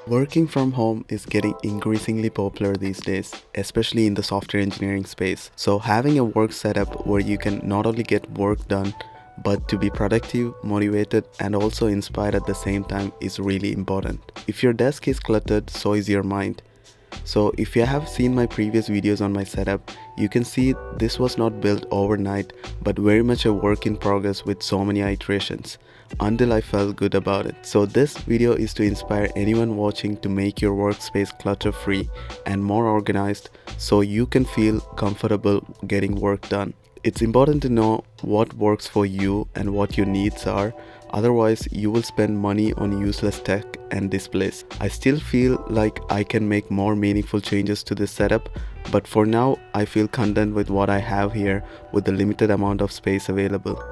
Working from home is getting increasingly popular these days, especially in the software engineering space. So having a work setup where you can not only get work done, but to be productive, motivated, and also inspired at the same time is really important. If your desk is cluttered, so is your mind. So if you have seen my previous videos on my setup, you can see this was not built overnight, but very much a work in progress with so many iterations, until I felt good about it. So this video is to inspire anyone watching to make your workspace clutter-free and more organized so you can feel comfortable getting work done. It's important to know what works for you and what your needs are, otherwise you will spend money on useless tech and displays. I still feel like I can make more meaningful changes to this setup, but for now I feel content with what I have here with the limited amount of space available.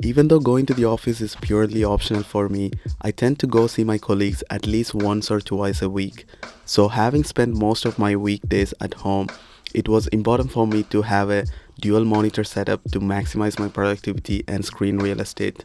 Even though going to the office is purely optional for me, I tend to go see my colleagues at least once or twice a week. So having spent most of my weekdays at home, it was important for me to have a dual monitor setup to maximize my productivity and screen real estate.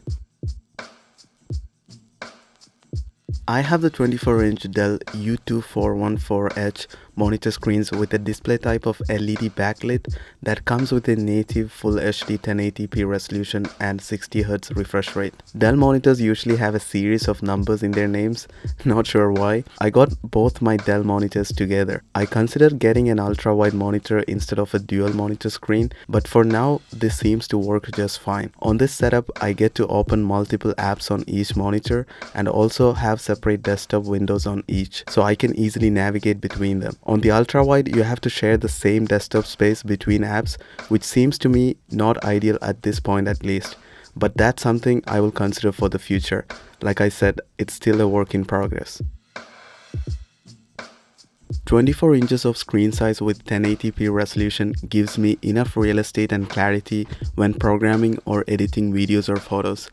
I have the 24-inch Dell U2414H monitor screens with a display type of LED backlit that comes with a native Full HD 1080p resolution and 60Hz refresh rate. Dell monitors usually have a series of numbers in their names, not sure why. I got both my Dell monitors together. I considered getting an ultra-wide monitor instead of a dual monitor screen, but for now this seems to work just fine. On this setup, I get to open multiple apps on each monitor and also have separate desktop windows on each, so I can easily navigate between them. On the ultra-wide, you have to share the same desktop space between apps, which seems to me not ideal at this point at least, but that's something I will consider for the future. Like I said, it's still a work in progress. 24 inches of screen size with 1080p resolution gives me enough real estate and clarity when programming or editing videos or photos.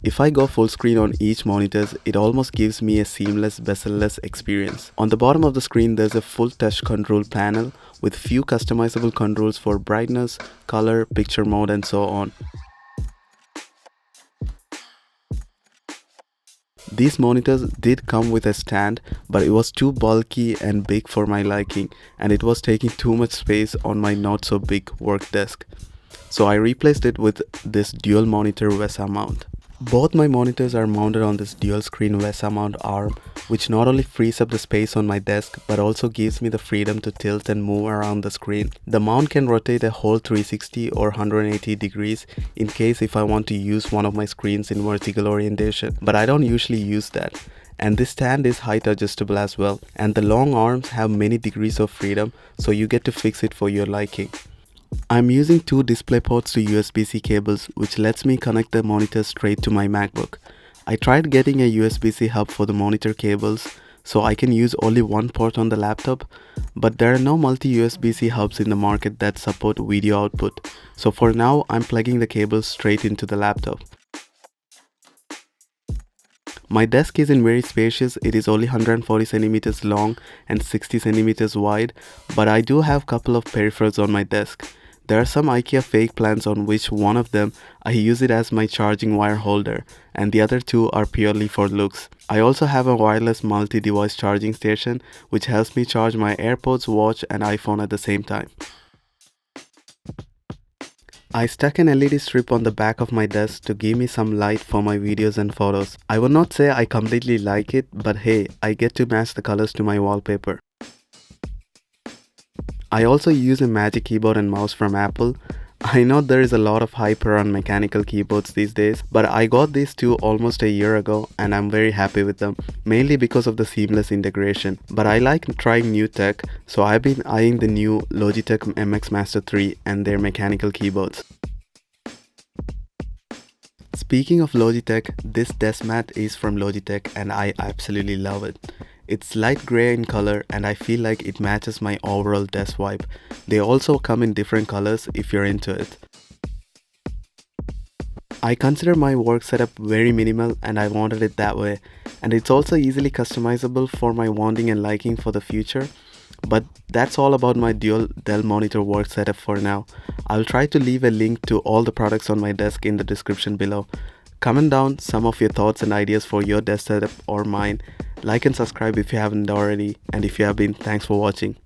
If I go full screen on each monitor, it almost gives me a seamless bezel-less experience. On the bottom of the screen, there's a full touch control panel with few customizable controls for brightness, color, picture mode, and so on. These monitors did come with a stand, but it was too bulky and big for my liking, and it was taking too much space on my not so big work desk. So I replaced it with this dual monitor VESA mount. Both my monitors are mounted on this dual screen VESA mount arm, which not only frees up the space on my desk but also gives me the freedom to tilt and move around the screen. The mount can rotate a whole 360 or 180 degrees in case if I want to use one of my screens in vertical orientation, but I don't usually use that. And this stand is height adjustable as well, and the long arms have many degrees of freedom, so you get to fix it for your liking. I'm using two display ports to USB-C cables, which lets me connect the monitor straight to my MacBook. I tried getting a USB-C hub for the monitor cables so I can use only one port on the laptop, but there are no multi-USB-C hubs in the market that support video output. So for now, I'm plugging the cables straight into the laptop. My desk isn't very spacious. It is only 140 centimeters long and 60 centimeters wide, but I do have a couple of peripherals on my desk. There are some IKEA fake plants on which one of them I use it as my charging wire holder, and the other two are purely for looks. I also have a wireless multi-device charging station which helps me charge my AirPods, watch and iPhone at the same time. I stuck an LED strip on the back of my desk to give me some light for my videos and photos. I would not say I completely like it, but hey, I get to match the colors to my wallpaper. I also use a Magic Keyboard and mouse from Apple. I know there is a lot of hype around mechanical keyboards these days, but I got these two almost a year ago and I'm very happy with them, mainly because of the seamless integration. But I like trying new tech, so I've been eyeing the new Logitech MX Master 3 and their mechanical keyboards. Speaking of Logitech, this desk mat is from Logitech and I absolutely love it. It's light grey in color and I feel like it matches my overall desk vibe. They also come in different colors if you're into it. I consider my work setup very minimal and I wanted it that way, and it's also easily customizable for my wanting and liking for the future. But that's all about my dual Dell monitor work setup for now. I'll try to leave a link to all the products on my desk in the description below. Comment down some of your thoughts and ideas for your desk setup or mine. Like and subscribe if you haven't already, and if you have been, thanks for watching.